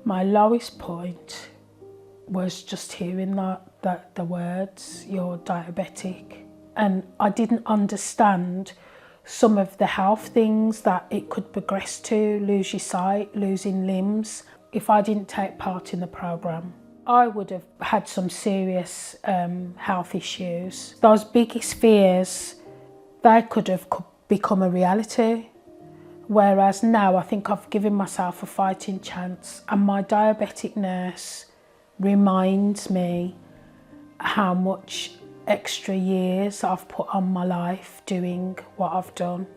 My lowest point was just hearing the words, "you're diabetic." And I didn't understand some of the health things that it could progress to, lose your sight, losing limbs. If I didn't take part in the programme, I would have had some serious health issues. Those biggest fears, they could have become a reality. Whereas now I think I've given myself a fighting chance, and my diabetic nurse reminds me how much extra years I've put on my life doing what I've done.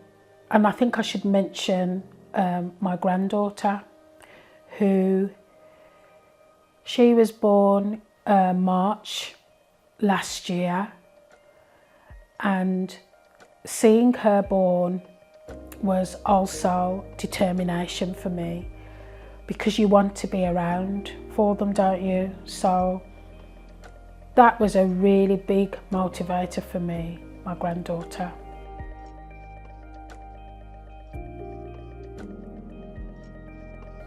And I think I should mention my granddaughter, who she was born March last year, and seeing her born was also determination for me, because you want to be around for them, don't you? So that was a really big motivator for me, my granddaughter.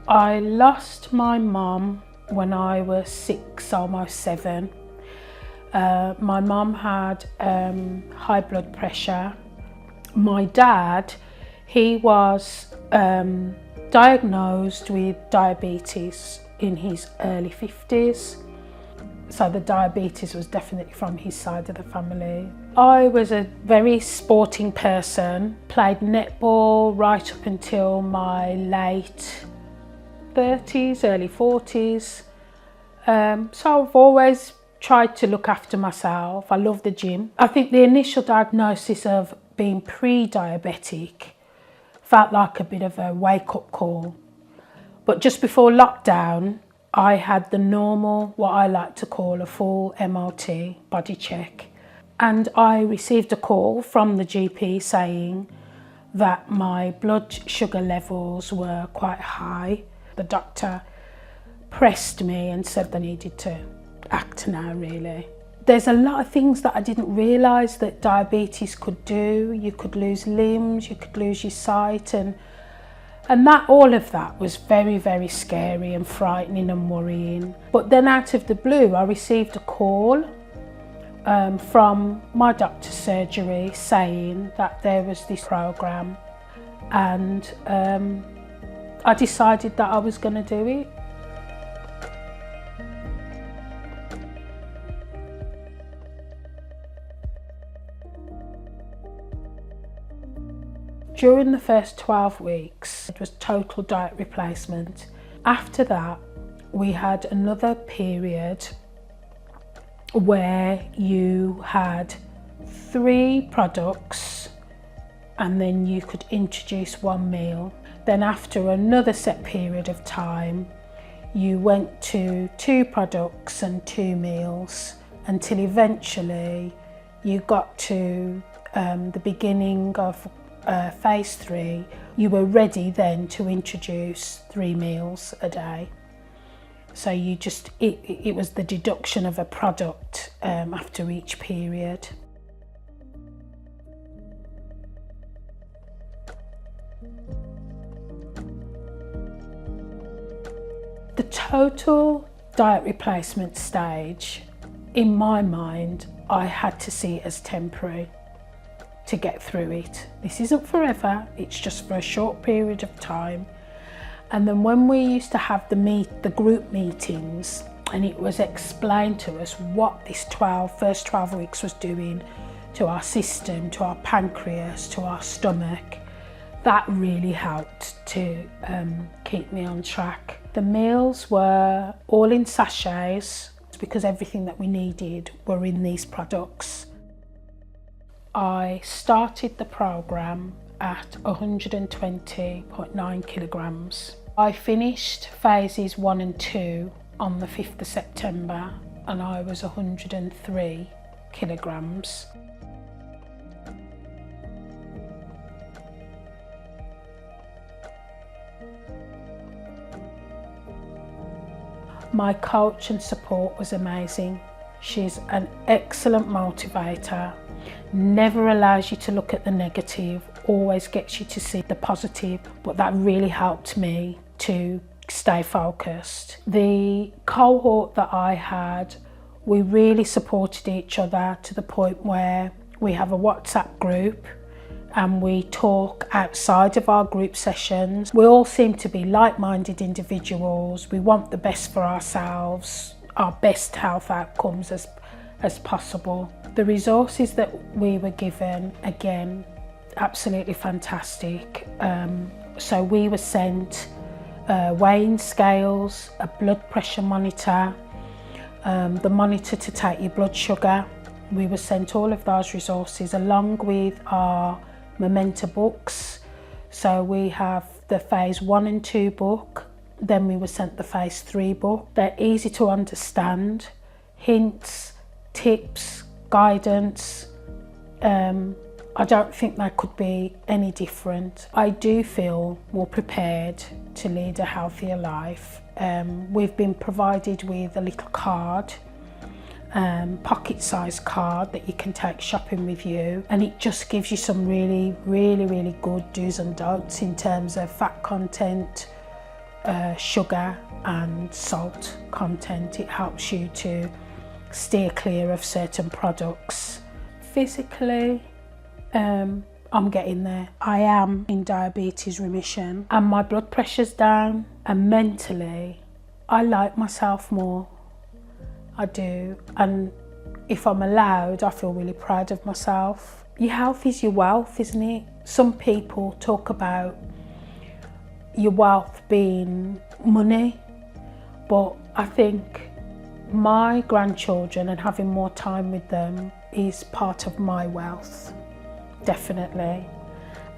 I lost my mum when I was 6, almost 7. My mum had high blood pressure. My dad, he was diagnosed with diabetes in his early 50s. So the diabetes was definitely from his side of the family. I was a very sporting person, played netball right up until my late 30s, early 40s. So I've always tried to look after myself. I love the gym. I think the initial diagnosis of being pre-diabetic felt like a bit of a wake-up call. But just before lockdown, I had the normal, what I like to call a full MOT, body check. And I received a call from the GP saying that my blood sugar levels were quite high. The doctor pressed me and said they needed to act now, really. There's a lot of things that I didn't realise that diabetes could do. You could lose limbs, you could lose your sight, and that, all of that was very, very scary and frightening and worrying. But then out of the blue, I received a call from my doctor's surgery saying that there was this programme, and I decided that I was going to do it. During the first 12 weeks, it was total diet replacement. After that, we had another period where you had 3 products and then you could introduce 1 meal. Then after another set period of time, you went to 2 products and 2 meals, until eventually you got to the beginning of phase 3, you were ready then to introduce 3 meals a day. So you just, it was the deduction of a product after each period. The total diet replacement stage, in my mind, I had to see it as temporary to get through it. This isn't forever, it's just for a short period of time. And then when we used to have the group meetings, and it was explained to us what this first 12 weeks was doing to our system, to our pancreas, to our stomach, that really helped to keep me on track. The meals were all in sachets, because everything that we needed were in these products. I started the programme at 120.9 kilograms. I finished phases 1 and 2 on the 5th of September, and I was 103 kilograms. My coach and support was amazing. She's an excellent motivator, never allows you to look at the negative, always gets you to see the positive. But that really helped me to stay focused. The cohort that I had, we really supported each other to the point where we have a WhatsApp group and we talk outside of our group sessions. We all seem to be like-minded individuals. We want the best for ourselves, our best health outcomes as possible. The resources that we were given, again, absolutely fantastic. So we were sent weighing scales, a blood pressure monitor, the monitor to take your blood sugar. We were sent all of those resources along with our Momenta books. So we have the phase 1 and 2 book, then we were sent the phase 3 book. They're easy to understand, hints, tips, guidance. I don't think they could be any different. I do feel more prepared to lead a healthier life. We've been provided with a little card, pocket-sized card that you can take shopping with you, and it just gives you some really good do's and don'ts in terms of fat content, sugar and salt content. It helps you to steer clear of certain products. Physically, I'm getting there. I am in diabetes remission and my blood pressure's down, and mentally I like myself more. I do, and if I'm allowed, I feel really proud of myself. Your health is your wealth, isn't it? Some people talk about your wealth being money, but I think my grandchildren and having more time with them is part of my wealth, definitely.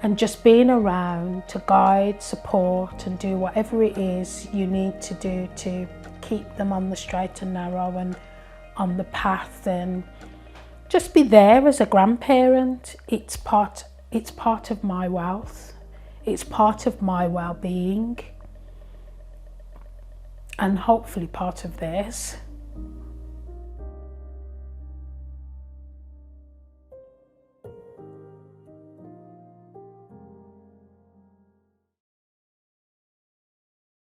And just being around to guide, support and do whatever it is you need to do to keep them on the straight and narrow and on the path, and just be there as a grandparent. It's part of my wealth. It's part of my well-being, and hopefully part of theirs.